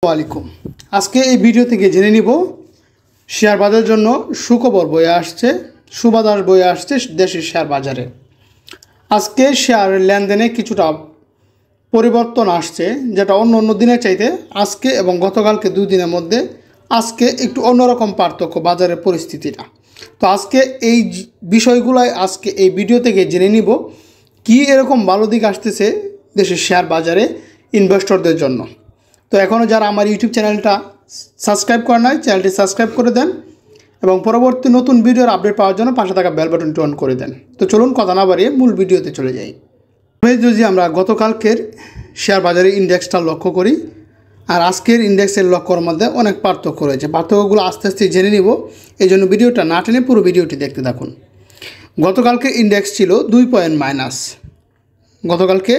ওয়ালাইকুম। আজকে এই ভিডিও থেকে জেনে নিব শেয়ার বাজারের জন্য সুখবর বয়ে আসছে, সুবাতাস বয়ে আসছে দেশের শেয়ার বাজারে। আজকে শেয়ার লেনদেনে কিছুটা পরিবর্তন আসছে, যেটা অন্য দিনের চাইতে আজকে এবং গতকালকে দুই দিনের মধ্যে আজকে একটু অন্যরকম পার্থক্য বাজারের পরিস্থিতিটা। তো আজকে এই বিষয়গুলাই আজকে এই ভিডিও থেকে জেনে নিব কি এরকম ভালো দিক আসতেছে দেশের শেয়ার বাজারে ইনভেস্টরদের জন্য। তো এখনও যারা আমার ইউটিউব চ্যানেলটা সাবস্ক্রাইব করে নাই, চ্যানেলটি সাবস্ক্রাইব করে দেন এবং পরবর্তী নতুন ভিডিওর আপডেট পাওয়ার জন্য পাশে থাকা বেল বাটনটি অন করে দেন। তো চলুন কথা না বাড়িয়ে মূল ভিডিওতে চলে যাই। যদি আমরা গতকালকের শেয়ার বাজারের ইন্ডেক্সটা লক্ষ্য করি আর আজকের ইন্ডেক্সের লক্ষ্যর মধ্যে অনেক পার্থক্য রয়েছে। পার্থক্যগুলো আস্তে আস্তে জেনে নিব, এই জন্য ভিডিওটা না টেনে পুরো ভিডিওটি দেখতে থাকুন। গতকালকে ইন্ডেক্স ছিল 2 পয়েন্ট মাইনাস। গতকালকে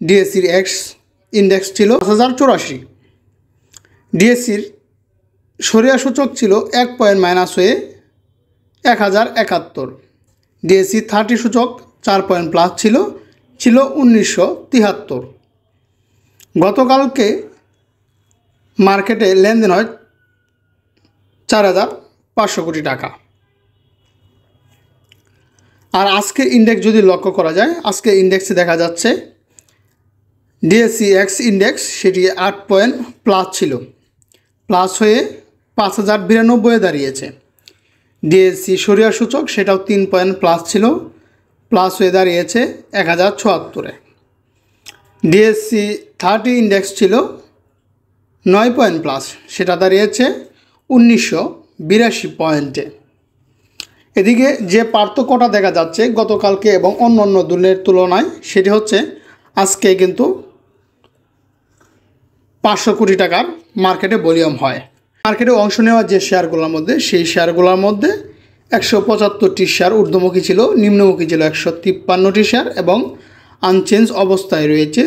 ডিএসসির এক্স ইন্ডেক্স ছিল 5084, ডিএসসির সরিয়া সূচক ছিল 1 পয়েন্ট মাইনাস হয়ে 1071, ডিএসসি 30 সূচক 4 পয়েন্ট প্লাস ছিল 1973। গতকালকে মার্কেটে লেনদেন হয় 4500 কোটি টাকা। আর আজকের ইন্ডেক্স যদি লক্ষ্য করা যায়, আজকে ইন্ডেক্সে দেখা যাচ্ছে ডিএসসি এক্স ইন্ডেক্স সেটি 8 পয়েন্ট প্লাস ছিল, প্লাস হয়ে 5092 দাঁড়িয়েছে। ডিএসসি সরিয়া সূচক সেটাও 3 পয়েন্ট প্লাস ছিল, প্লাস হয়ে দাঁড়িয়েছে 1074। ডিএসসি 30 ইন্ডেক্স ছিল 9 পয়েন্ট প্লাস, সেটা দাঁড়িয়েছে 1982 পয়েন্টে। এদিকে যে পার্থক্যটা দেখা যাচ্ছে গতকালকে এবং অন্য দিনের তুলনায়, সেটি হচ্ছে আজকে কিন্তু 500 কোটি টাকার মার্কেটে ভলিউম হয়। মার্কেটে অংশ নেওয়া যে শেয়ারগুলোর মধ্যে, সেই শেয়ারগুলোর মধ্যে 175টি শেয়ার ঊর্ধ্বমুখী ছিল, নিম্নমুখী ছিল 153টি শেয়ার এবং আনচেঞ্জ অবস্থায় রয়েছে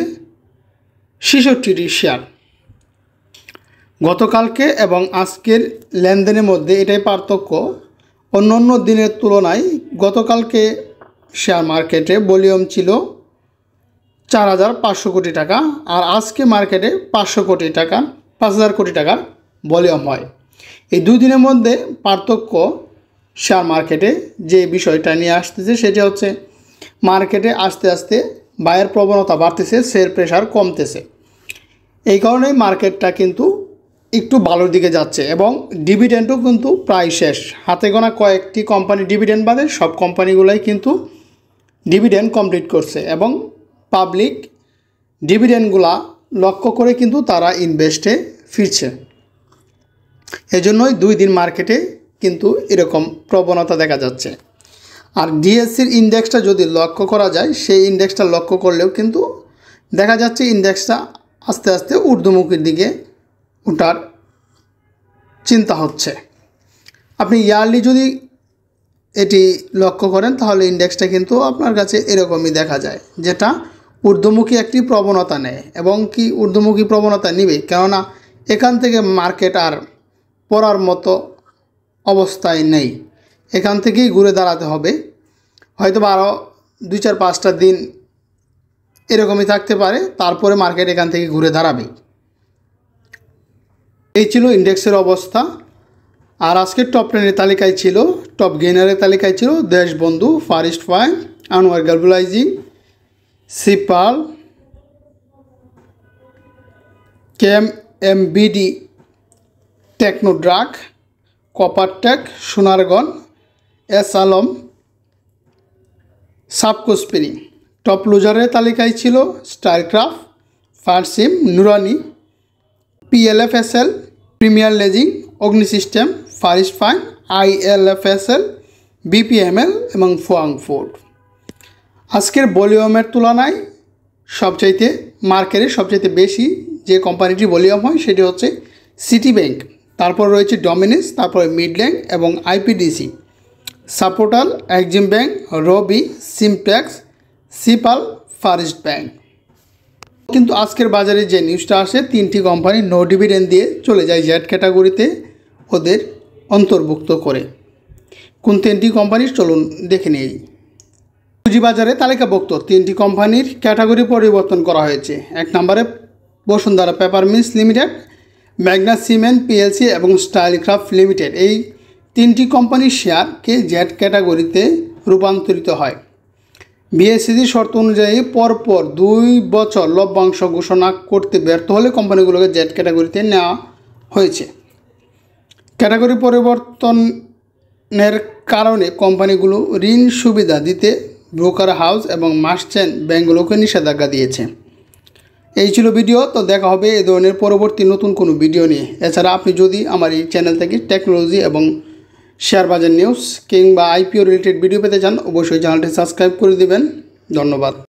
66টি শেয়ার। গতকালকে এবং আজকের লেনদেনের মধ্যে এটাই পার্থক্য, অন্য দিনের তুলনায় গতকালকে শেয়ার মার্কেটে ভলিউম ছিল 4500 কোটি টাকা আর আজকে মার্কেটে 500 কোটি টাকা 5000 কোটি টাকার ভলিউম হয়। এই দুই দিনের মধ্যে পার্থক্য শেয়ার মার্কেটে যে বিষয়টা নিয়ে আসতেছে সেটা হচ্ছে মার্কেটে আস্তে আস্তে বায়ের প্রবণতা বাড়তেছে, সেল প্রেশার কমতেছে। এই কারণেই মার্কেটটা কিন্তু একটু ভালোর দিকে যাচ্ছে এবং ডিভিডেন্ডও কিন্তু প্রায় শেষ। হাতে গোনা কয়েকটি কোম্পানি ডিভিডেন্ড বাদে সব কোম্পানিগুলাই কিন্তু ডিভিডেন্ড কমপ্লিট করছে এবং পাবলিক ডিভিডেন্ডগুলা লক্ষ্য করে কিন্তু তারা ইনভেস্টে ফিরছে। এজন্যই 2 দিন মার্কেটে কিন্তু এরকম প্রবণতা দেখা যাচ্ছে। আর ডিএসসির ইন্ডেক্সটা যদি লক্ষ্য করা যায়, সেই ইন্ডেক্সটা লক্ষ্য করলেও কিন্তু দেখা যাচ্ছে ইন্ডেক্সটা আস্তে আস্তে ঊর্ধ্বমুখীর দিকে ওঠার চিন্তা হচ্ছে। আপনি ইয়ারলি যদি এটি লক্ষ্য করেন তাহলে ইন্ডেক্সটা কিন্তু আপনার কাছে এরকমই দেখা যায়, যেটা ঊর্ধ্বমুখী একটি প্রবণতা নেয় এবং কি ঊর্ধ্বমুখী প্রবণতা নিবে, কেননা এখান থেকে মার্কেট আর পড়ার মতো অবস্থায় নেই। এখান থেকেই ঘুরে দাঁড়াতে হবে, হয়তো আরও 2-4-5টা দিন এরকমই থাকতে পারে, তারপরে মার্কেট এখান থেকে ঘুরে দাঁড়াবে। এই ছিল ইন্ডেক্সের অবস্থা। আর আজকের টপ 10-এর তালিকায় ছিল, টপ গেইনারের তালিকায় ছিল Deshbandhu, far east fine, Anwar globalizing, সিপাল, KMBD, technodrug, coppertech, Sonargaon, S Alam, সাবকো স্পিনিং। টপ লুজারের তালিকায় ছিল স্টারক্রাফট, ফারসিম, Noorani, PLFSL, premier leasing, Agni system, far east fine, ILFSL, BPML এবং ফুয়াং ফুড। আজকের ভলিউমের তুলনায় মার্কেটে সবচাইতে বেশি যে কোম্পানিটি ভলিউম হয় সেটি হচ্ছে সিটি ব্যাংক, তারপর রয়েছে ডমিনিস, তারপরে মিডল্যান্ড এবং আইপিডিসি, সাপোর্টাল, এক্সিম ব্যাংক, রবি, সিমপ্লেক্স, সিপাল, ফার ইস্ট ব্যাংক। কিন্তু আজকের বাজারে যে নিউজটা আসে, 3টি কোম্পানি নো ডিভিডেন্ড দিয়ে চলে যায় জেড ক্যাটাগরিতে ওদের অন্তর্ভুক্ত করে। কোন 3টি কোম্পানি চলুন দেখে নিই। পুঁজিবাজারে তালিকাভুক্ত 3টি কোম্পানির ক্যাটাগরি পরিবর্তন করা হয়েছে। 1 নম্বরে Bashundhara paper mills limited, Magna cement PLC এবং স্টাইলক্রাফট লিমিটেড এই 3টি কোম্পানির শেয়ারকে জেড ক্যাটাগরিতে রূপান্তরিত হয়। বিএসইসির শর্ত অনুযায়ী পরপর 2 বছর লভ্যাংশ ঘোষণা করতে ব্যর্থ হলে কোম্পানিগুলোকে জেড ক্যাটাগরিতে নেওয়া হয়েছে। ক্যাটাগরি পরিবর্তনের কারণে কোম্পানিগুলো ঋণ সুবিধা দিতে ব্রোকার হাউস এবং মার্চেন্ট ব্যাংকগুলোকে নিষেধাজ্ঞা দিয়েছে। এই ছিল ভিডিও। তো দেখা হবে এই ধরনের পরবর্তী নতুন কোনো ভিডিও নিয়ে। এছাড়া আপনি যদি আমার এই চ্যানেল থেকে টেকনোলজি এবং শেয়ার বাজার নিউজ কিংবা আইপিও রিলেটেড ভিডিও পেতে চান অবশ্যই চ্যানেলটি সাবস্ক্রাইব করে দিবেন। ধন্যবাদ।